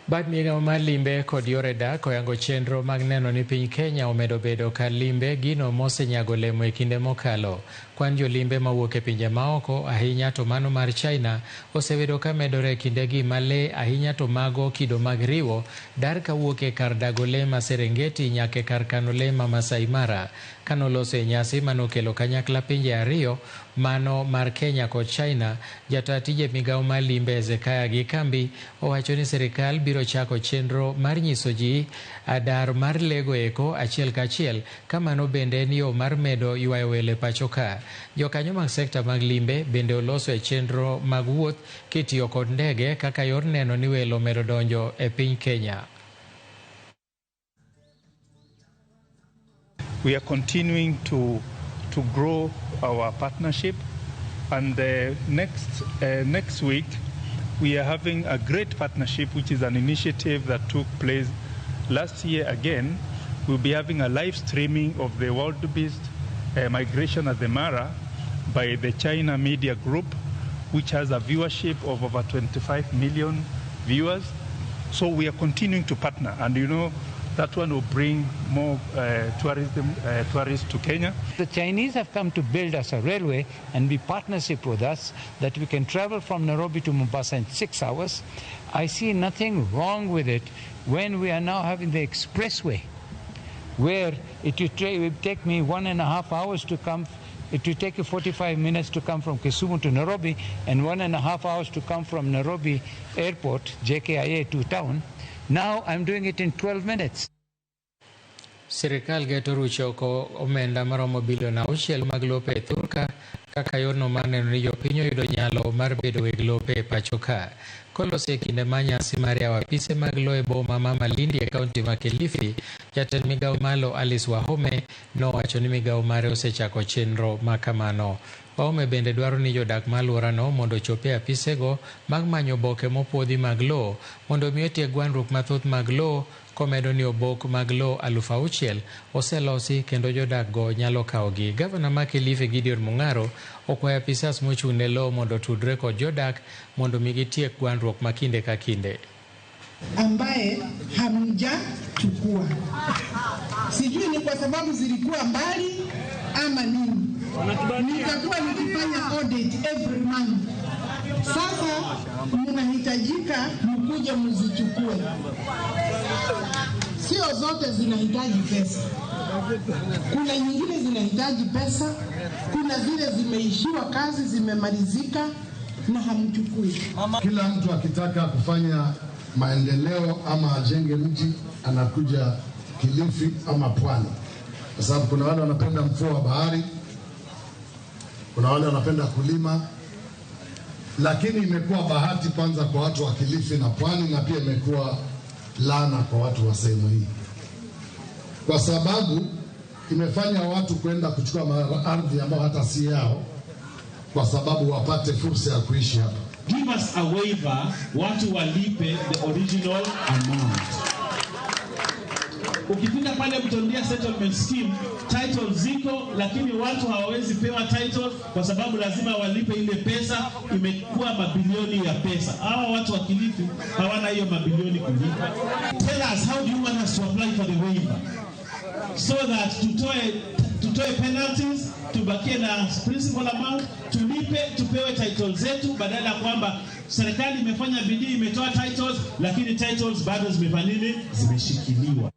Bad migawo mar limbe kod yore dak oyango chenro mag neno ni piny Kenya omedo bedo ka limbe gino mosenyago olemo e kinde mokalo. Kwan jolimbe mawuok e pinje maoko, ahinya to mano mar China, osebedo ka medore kindegi male ahinya to mago kido mag riwo dar kawuok e kar dago le ma Serengeti nyaka kar kano le ma Masai Mara. Kanoloso e nyasi manokelo kanyakla pinje ariyo mano mar Kenya kod China, jata tije migao mar limbe Zekaya Gikambi owacho ni sirikal biro chako chenro mar nyiso ji dar mar lego eko achiel kachiel, kamano bende ni yo mar medo ywayo wele pachoka. Jokanyo mag sekta mag limbe bende oloso e chenro mag wuoth kitiyo kod ndege kaka yor neno ni welo medo donjo e piny Kenya. We are continuing to grow our partnership, and next week we are having a great partnership, which is an initiative that took place last year. Again, we'll be having a live streaming of the wildebeest migration at the Mara by the China Media Group, which has a viewership of over 25 million viewers. So we are continuing to partner, and you know, that one will bring more tourists to Kenya. The Chinese have come to build us a railway and be partnership with us that we can travel from Nairobi to Mombasa in 6 hours. I see nothing wrong with it when we are now having the expressway, where it will take me 1.5 hours to come. It will take you 45 minutes to come from Kisumu to Nairobi and 1.5 hours to come from Nairobi Airport, JKIA, to town. Now I'm doing it in 12 minutes. Sirikal geto rucho ko omenda maromo bilion 6 mag lope Thurka kaka yorno mar neno ni jopiny oyudo nyalo mar bedo weg lope e pachoka. Kolose kinde manyasi mar yawo apise mag lo e boma ma Malindi e kaunti ma Kilifi, jatend migao malo Alice Wahome nowacho ni migao mare osechako chenro ma kamano. Wahome bende dwaro ni jodak ma alworano mondo chope apisego mag manyo oboke mopuodhi mag lo mondo omi otiek gwandruok mathoth mag lo, komedo ni obok mag lo 6,000 oselosi kendo jodak go nyalo kawogi. Gavana ma Kilifi Gideon Mung'aro okwayo apisas mochung' ne lo mondo tudre kod jodak mondo mi gitiek gwandruok ma kinde ka kinde. Ambaye hamjachukua, sijui ni kwa sababu zilikuwa mbali ama nini. Nitakuwa nikifanya audit every month. Sasa mnahitajika mkuje mzichukue. Sio zote zinahitaji pesa. Kuna nyingine zinahitaji pesa, kuna zile zimeishiwa kazi, zimemalizika na hamchukui. Kila mtu akitaka kufanya maendeleo ama ajenge mji anakuja Kilifi ama Pwani, kwa sababu kuna wale wanapenda mfuo wa bahari, kuna wale wanapenda kulima, lakini imekuwa bahati kwanza kwa watu wa Kilifi na Pwani, na pia imekuwa laana kwa watu wa sehemu hii, kwa sababu imefanya watu kwenda kuchukua ardhi ambayo hata si yao, kwa sababu wapate fursa ya kuishi hapa. Give us a waiver, watu walipe the original amount. Ukipita pale Mtondia settlement scheme, title ziko, lakini watu hawawezi pewa title kwa sababu lazima walipe ile pesa. Imekuwa mabilioni ya pesa. Hawa watu wa Kilifi hawana hiyo mabilioni kulipa. Tell us, how do you want us to apply for the waiver so that tutoe penalties, tubakie na principal amount, tulipe, tupewe titles zetu, badala ya kwamba serikali imefanya bidii, imetoa titles, lakini titles bado zimeshikiliwa.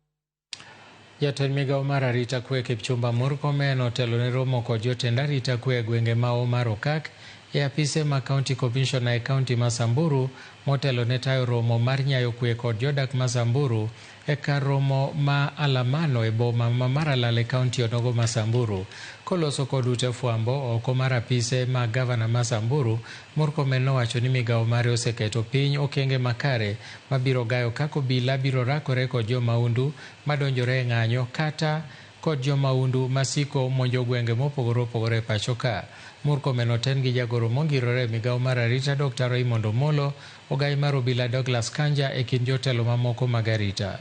Jatend migao mar arita kwe Kipchumba Murkomen otelo ne romo kod jotend arita kwe gwenge ma Omar Okak e apise ma County Commissioner e County ma Samburu, motelo ne tayo romo mar nyayo kwe kod jodak ma Samburu e kar romo ma Alamano e boma ma Maralal e County onogo ma Samburu. Koloso kod ute fwambo oko mar apise ma Gavana ma Samburu, Murkomen nowacho ni migao mare oseketo piny okenge makare mabiro gayo kako bila biro rakore kod jomaundu madonjore e ng'anyo kata kod jomaundu masiko monjo gwenge mopogore opogore pachoka. Murkomen oten gi jagoro mongirore migao mar arita Dr. Raymond Omolo, ogai mar obila Douglas Kanja e kind jotelo mamoko mag arita.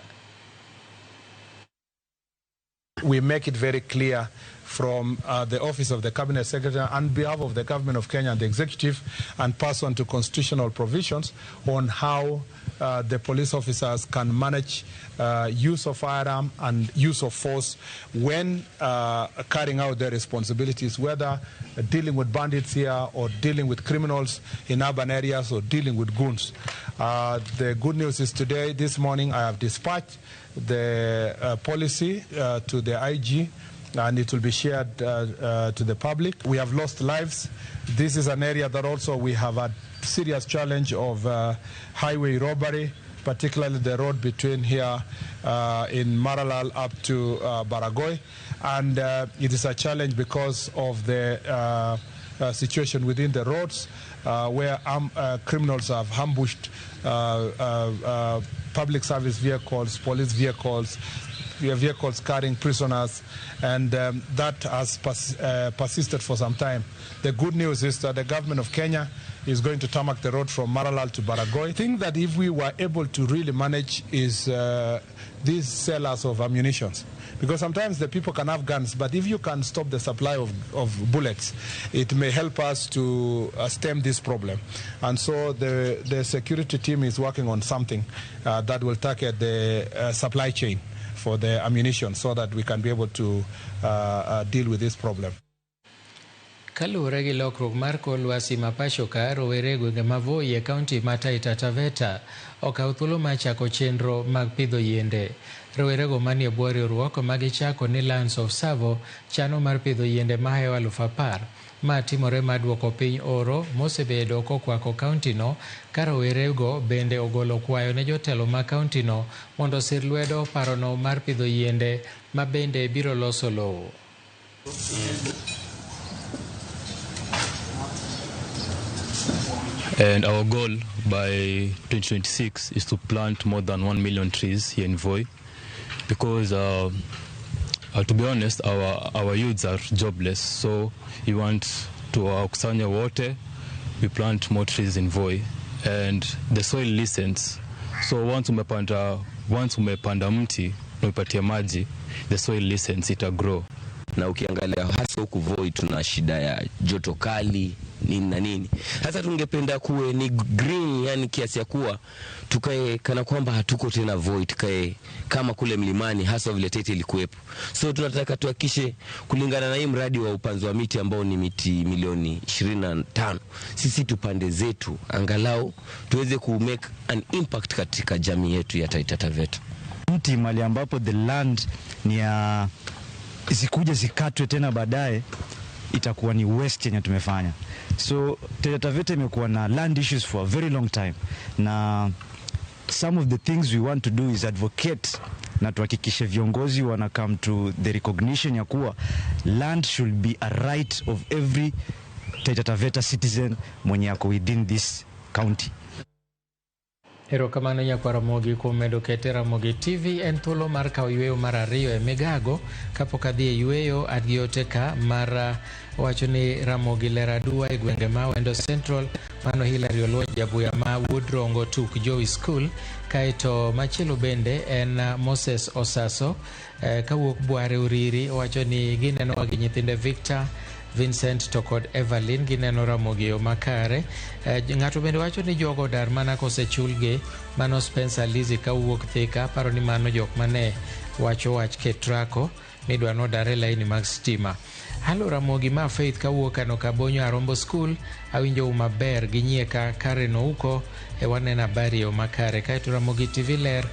We make it very clear from the Office of the Cabinet Secretary on behalf of the Government of Kenya and the Executive, and pass on to constitutional provisions on how the police officers can manage use of firearm and use of force when carrying out their responsibilities, whether dealing with bandits here or dealing with criminals in urban areas or dealing with goons. The good news is today, this morning, I have dispatched the policy to the IG and it will be shared to the public. We have lost lives. This is an area that also we have a serious challenge of highway robbery, particularly the road between here in Maralal up to Baragoi. And it is a challenge because of the situation within the roads where criminals have ambushed public service vehicles, police vehicles, vehicles carrying prisoners, and that has persisted for some time. The good news is that the government of Kenya is going to tarmac the road from Maralal to Baragoi. I think that if we were able to really manage is these sellers of ammunition, because sometimes the people can have guns, but if you can stop the supply of bullets, it may help us to stem this problem. And so the security team is working on something that will tackle the supply chain for the ammunition so that we can be able to deal with this problem. Kalure gi lokruok mar kor lwasi ma pacho ka rowere gwenge ma Voi e kaunti ma Taita Taveta okawo thuolo mar chako chenro mag pidho yiende. Rowerego manie bwo riwruok ma gichako ni Lands of Savo chano mar pidho yiende mahayo 10,000. Ma timore mar duoko piny oro mosebedo kokwako kauntino, ka rowerego bende ogolo kwayo ne jotelo ma kauntino mondo sir lwedo parono mar pidho yiende ma bende biro loso lowo. And our goal by 2026 is to plant more than 1 million trees here in Voi, because to be honest, our youths are jobless, so we want to kusanya wote, we plant more trees in Voi, and the soil listens. So once umepanda mti na upatie maji, the soil listens, ita grow. Na ukiangalia hasa huku Voi tuna shida ya joto kali nini na nini. Hasa tungependa kuwe ni green, yani kiasi ya kuwa tukae kana kwamba hatuko tena Voi, tukae kama kule mlimani, hasa vile Tete ilikuwepo. So tunataka tuhakishe kulingana na hii mradi wa upanzi wa miti ambao ni miti milioni 25, sisi tupande zetu angalau tuweze ku make an impact katika jamii yetu ya Taita Taveta. Mti mali ambapo the land ni ya zikuje zikatwe tena baadaye itakuwa ni waste yenye tumefanya. So Taita Taveta imekuwa na land issues for a very long time, na some of the things we want to do is advocate na tuhakikishe viongozi wana come to the recognition ya kuwa land should be a right of every Taita Taveta citizen mwenye yako within this county. Erokamano nyakwaro Mogi kuom medo kete Ramogi TV. En thuolo mar kawo yweyo mar ariyo e migago kapok adhi e yweyo adgiote ka mar wacho ni Ramogi Leradua e gwenge ma Wendo Central, mano Hilary Oluoch Jabuya ma Woodrongo Tuk Joey School, kaito machielo bende en Moses Osaso kawuok Bware Uriri, wacho ni gineno gi nyithinde Victor, Vincent to kod Evelyn gineno Ramogi yo makare. Ng'ato bende wacho ni jogo dar mana kosechulgi, mano Spencer Lizzy kawuok Thika, paro ni mano jok mane wacho wach ketrako midwa no dare laini mag stima. Halo Ramogi ma Faith kawuok ano Kabonyo Arombo School, awinjo maber ginyie ka kareno uko e wanena habari yo makare. Kaito Ramogi TV ler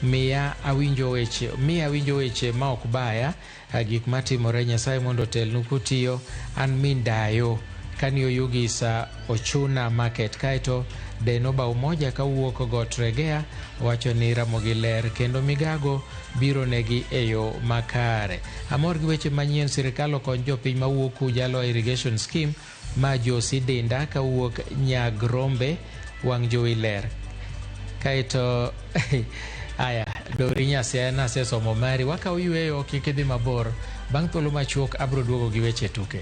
miya awinjo weche ma ok baya, gik matimore Nyasaye mondo telnu kutiyo. An min dayo kanyo Yugisa Ochuna Market. Kaito Deno Bao Moja kawuok Got Regea wacho ni Ramogi ler kendo migago biro negi eyo makare. Amor gi weche manyien. Sirikal okony jopiny mawuok Ujalo Irrigation Scheme ma Josi Dinda kawuok Nyagrombe wang' jowi ler. Kaito aya Dori Nyasiana somo mari wakaw yweyo kik idhi mabor. Bang' thuolo machuok abro duogo gi weche tuke.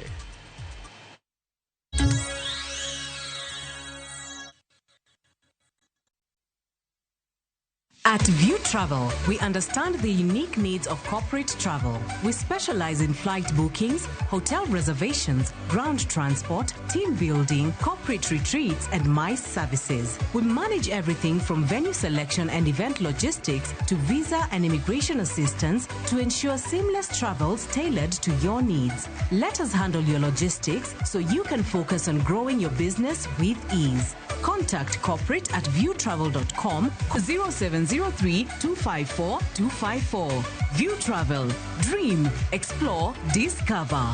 At View Travel, we understand the unique needs of corporate travel. We specialize in flight bookings, hotel reservations, ground transport, team building, corporate retreats, and MICE services. We manage everything from venue selection and event logistics to visa and immigration assistance to ensure seamless travels tailored to your needs. Let us handle your logistics so you can focus on growing your business with ease. Contact corporate@viewtravel.com 0703-254-254. View Travel. Dream, explore, discover.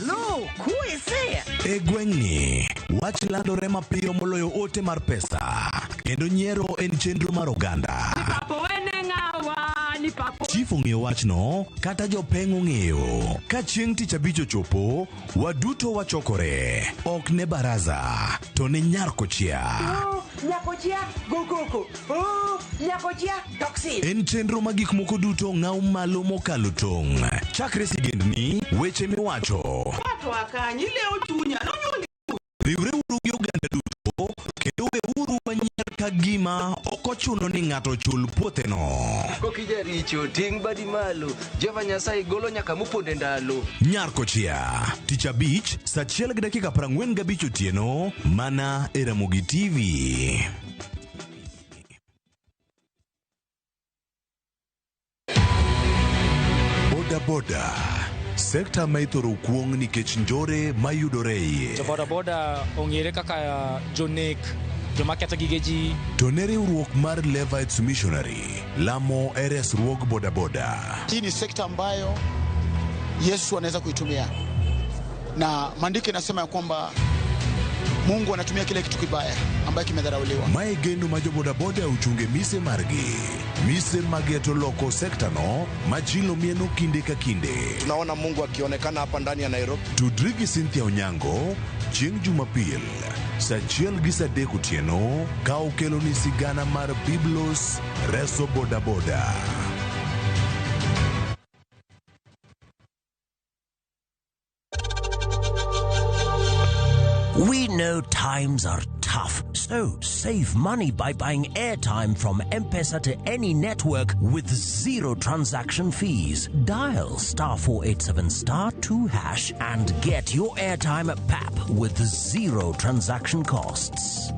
Lo, kuise. Gweng'ni, wach landore mapiyo moloyo ote mar pesa. Kendo nyiero en chenro mar oganda. Chief ong'eyo wachno, kata jopeng' ong'eyo. Ka chieng' tich abich ochopo, waduto wachokore. Ok ne baraza, to ne Nyarkochia. Nyakochia, go. Nyakochia, toxin. En chenro ma gik moko duto ng'aw malo mokalo tong'. Chakre sigendni, weche miwacho. Watu akanyi leo chunya, nonyoli. Riwre uru gi oganda duto, kendo we uru manyier ka gima ok ochuno ni ng'ato chul puotheno. Kokija richo, ting' badi malo, Jehova Nyasaye golo nyaka moponde ndalo. Nyarkochia, tich abich, saa 1:45 otieno, mana e Ramogi TV. Boda sekta ma ithoro kuong nikech njore mayudore iye. Jo boda ong'ere kaka jonek, joma ketho gige ji. To ne riwruok mar Levites Missionary lamo resruog boda. Hii ni sekta ambayo Yesu anaweza kuitumia, na maandiko yanasema kwamba Mungu anatumia kile kitu kibaya ambaye kimedharauliwa. Mae geno ma jo boda uchunge mise margi to loko sekta no machilo mieno kinde ka kinde. Tunaona Mungu akionekana hapa ndani ya Nairobi. Tudrigi Cynthia Onyango chieng' Jumapil saa 1:03 otieno ka okelo ni sigana mar Biblos reso boda. We know times are tough, so save money by buying airtime from M-Pesa to any network with zero transaction fees. Dial *487*2# and get your airtime PAP with zero transaction costs.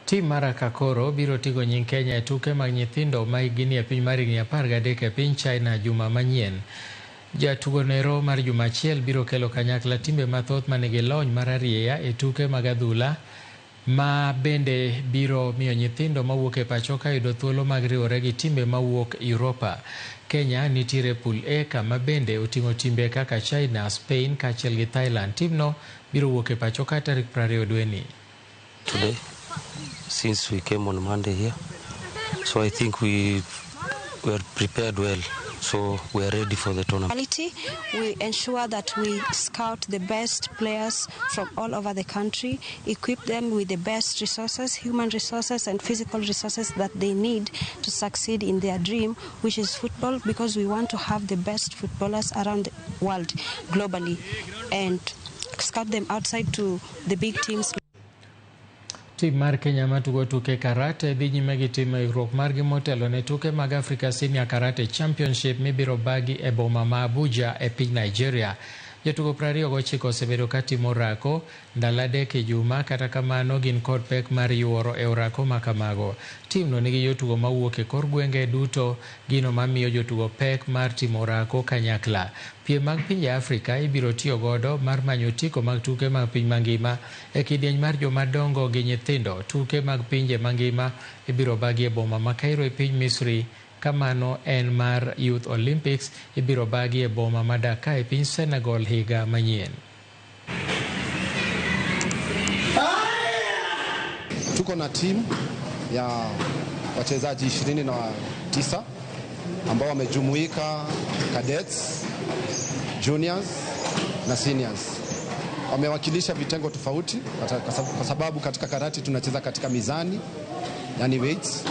Tim mar Kakoro biro tigo nying Kenya e tuke mag nyithindo ma higni e piny mar higni 13 e piny China juma manyien. Jatugo nero mar juma achiel biro kelo kanyakla timbe mathoth manigi lony mar arieya e tuke mag adhula, ma bende biro miyo nyithindo mawuok e pacho ka yudo thuolo mag riwore gi timbe mawuok Europa. Kenya nitiere pool A kama bende oting'o timbe kaka China, Spain kaachiel gi Thailand. Timno biro wuok e pacho ka tarik 20 dweni. Today, since we came on Monday here, so I think we were prepared well, so we are ready for the tournament. We ensure that we scout the best players from all over the country, equip them with the best resources, human resources and physical resources that they need to succeed in their dream, which is football, because we want to have the best footballers around the world globally and scout them outside to the big teams. Tim mar Kenya matugo tuke karate dhi nyime gi timo ikruok margi motelo ne tuke mag Africa Senior Karate Championship mibiro bagi e boma ma Abuja e piny Nigeria. Jotugo 29 osebedo ka timo orako ndalo 3 e juma, kata kamano gin kod pek mar yuoro e orako ma kamago. Timno nigi jotugo mawuok e kor gwenge duto, gino mamiyo jotugo pek mar timo orako kanyakla. Piem mag pinje Afrika ibiro tiyo godo mar manyo otiko mag tuke mag piny mangima e kidieny mar jomadongo gi nyithindo. Tuke mag pinje mangima ibiro bagi e boma ma Cairo e piny Misri. Kamano en mar Youth Olympics ibiro bagi e boma ma Dakar e piny Senegal higa manyien. Tuko na timu ya wachezaji 29 ambao wamejumuika cadets, juniors na seniors. Wamewakilisha vitengo tofauti kwa sababu katika karate tunacheza katika mizani, yani weights,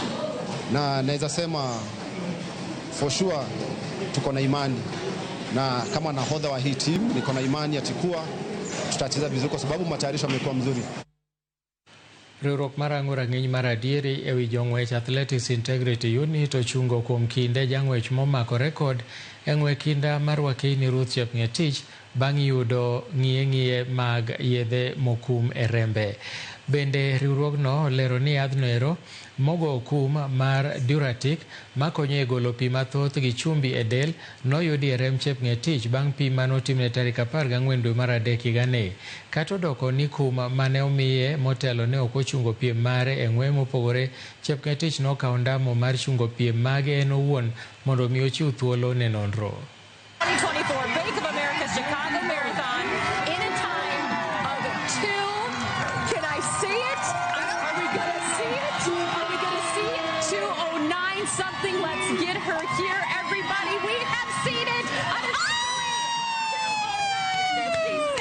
na naweza sema for sure tuko na imani, na kama nahodha wa hii timu niko na imani atikuwa tutacheza vizuri kwa sababu matayarisho yamekuwa mzuri. Riwruok mar rang'iny mar adieri e wi jong'wech Athletics Integrity Unit ochungo kuom kinde jang'wech momako rekod eng'we kinda mar Wakeini Ruth Chepngetich bang' yudo ng'iye mag yedhe mokum e rembe. Bende riwruogno olero ni yadhno ero mogo kum mar Duratic makonyo e golo pi mathoth gi chumbi e del noyudi e rem Chepngetich bang' pi manotimne tarik 14 dwe mar adek higani. Kata odoko ni kum mane omiye motelo ne ok ochungo piem mare e ng'we mopogore, Chepngetich nokawo ndamo mar chungo piem mage en owuon mondo mi ochiw thuolo ne nonro. 2024 Bank of America's Chicago Marathon in a time of 2. Can I see it? Are we going to see it? Are we going to see it? 2:09 something. Let's get her here, everybody. We have seen it. Unassuming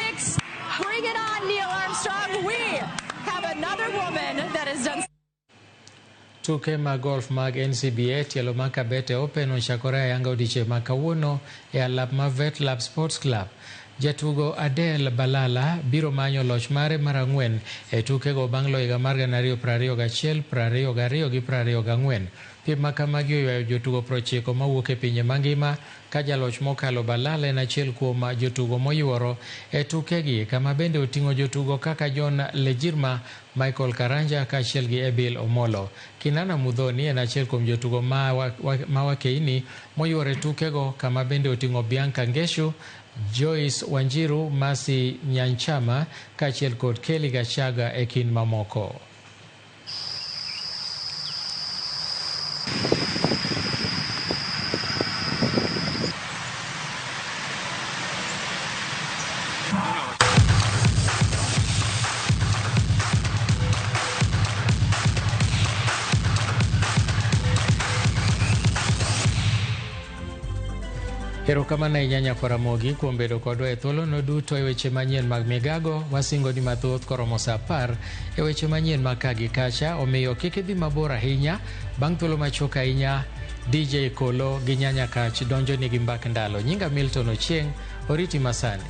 2:09.56. Bring it on, Neil Armstrong. We have another woman that has done. Tuke mag golf mag NCBA tielo mag Kabete Open ochakore ayanga odiechieng' ma kawuono e alap ma VetLab Sports Club. Jatugo Adel Balala biro manyo loch mare mar 4 e tukego bang' loyo higa mar 2021, 22 gi 24. Piem ma kamagi oywayo jotugo 90 mawuok e pinje mangima ka jaloch mokalo Balala en achiel kuom jotugo moyuoro e tukegi, kama bende oting'o jotugo kaka John Lejirma, Michael Karanja kaachiel gi Ebil Omolo. Kinana Mudhoni en achiel kuom jotugo ma Wakeini moyuoro e tukego, kama bende oting'o Bianca Ngeshu, Joyce Wanjiru, Masi Nyanchama kaachiel kod Kelly Gachaga e kind mamoko. Erokamano ahinya Nyakaramogi kuom bedo kodwa e thuolono duto e weche manyien mag migago. Wasingo ni mathoth koromo sa 10 e weche manyien mag ka gi kacha, omiyo kik idhi mabor ahinya. Bang' thuolo machuok ahinya, DJ Kolo gi Nyanya Kach donjo ni gi mbak ndalo. Nyinga Milton Ochieng', oriti masani.